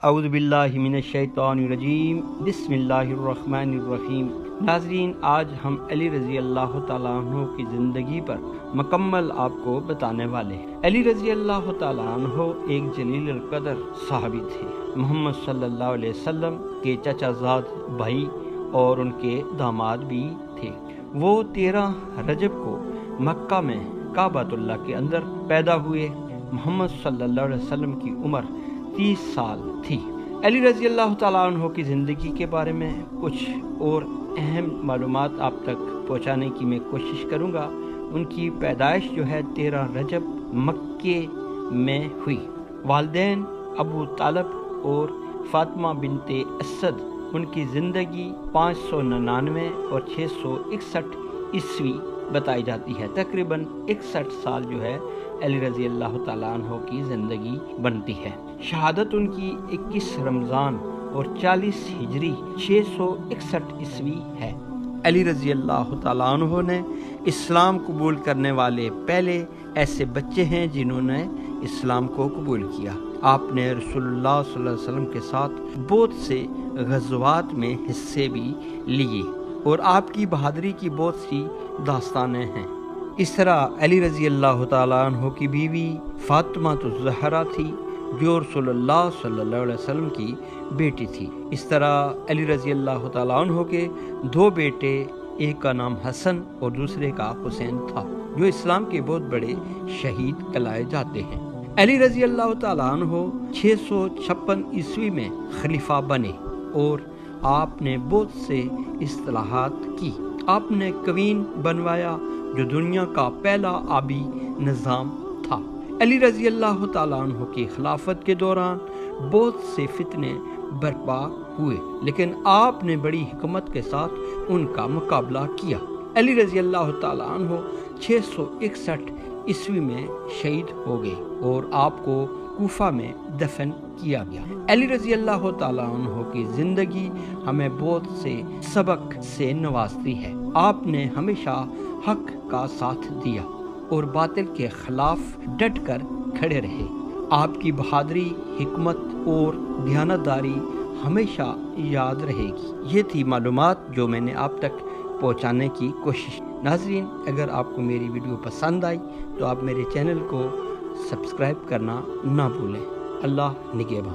اعوذ باللہ من الشیطان الرجیم بسم اللہ الرحمن الرحیم۔ ناظرین، آج ہم علی رضی اللہ تعالیٰ عنہ کی زندگی پر مکمل آپ کو بتانے والے ہیں۔ علی رضی اللہ تعالیٰ عنہ ایک جلیل القدر صحابی تھے۔ محمد صلی اللہ علیہ وسلم کے چچا زاد بھائی اور ان کے داماد بھی تھے۔ وہ 13 رجب کو مکہ میں کعبۃ اللہ کے اندر پیدا ہوئے۔ محمد صلی اللہ علیہ وسلم کی عمر 30 سال تھی۔ علی رضی اللہ تعالیٰ عنہ کی زندگی کے بارے میں کچھ اور اہم معلومات آپ تک پہنچانے کی میں کوشش کروں گا۔ ان کی پیدائش جو ہے 13 رجب مکے میں ہوئی۔ والدین ابو طالب اور فاطمہ بنت اسد۔ ان کی زندگی 599 اور 661 عیسوی بتائی جاتی ہے۔ تقریباً 61 سال جو ہے علی رضی اللہ تعالیٰ عنہ کی زندگی بنتی ہے۔ شہادت ان کی 21 رمضان اور 40 ہجری 661 عیسوی ہے۔ علی رضی اللہ تعالیٰ عنہ نے اسلام قبول کرنے والے پہلے ایسے بچے ہیں جنہوں نے اسلام کو قبول کیا۔ آپ نے رسول اللہ صلی اللہ علیہ وسلم کے ساتھ بہت سے غزوات میں حصے بھی لیے اور آپ کی بہادری کی بہت سی داستانیں ہیں۔ اس طرح علی رضی اللہ تعالیٰ عنہ کی بیوی فاطمہ الزہرا تھی جو رسول اللہ صلی اللہ علیہ وسلم کی بیٹی تھی۔ اس طرح علی رضی اللہ تعالیٰ عنہ کے 2 بیٹے، ایک کا نام حسن اور دوسرے کا حسین تھا، جو اسلام کے بہت بڑے شہید کہلائے جاتے ہیں۔ علی رضی اللہ تعالیٰ عنہ 656 عیسوی میں خلیفہ بنے اور آپ نے بہت سے اصلاحات کی۔ آپ نے قوین بنوایا جو دنیا کا پہلا آبی نظام تھا۔ علی رضی اللہ تعالیٰ عنہ کی خلافت کے دوران بہت سے فتنے برپا ہوئے، لیکن آپ نے بڑی حکمت کے ساتھ ان کا مقابلہ کیا۔ علی رضی اللہ تعالیٰ عنہ 661 عیسوی میں شہید ہو گئے اور آپ کو کوفہ میں دفن کیا گیا۔ علی رضی اللہ تعالیٰ عنہ کی زندگی ہمیں بہت سے سبق سے نوازتی ہے۔ آپ نے ہمیشہ حق کا ساتھ دیا اور باطل کے خلاف ڈٹ کر کھڑے رہے۔ آپ کی بہادری، حکمت اور دیانتداری ہمیشہ یاد رہے گی۔ یہ تھی معلومات جو میں نے آپ تک پہنچانے کی کوشش۔ ناظرین، اگر آپ کو میری ویڈیو پسند آئی تو آپ میرے چینل کو سبسکرائب کرنا نہ بھولیں۔ اللہ نگہبان۔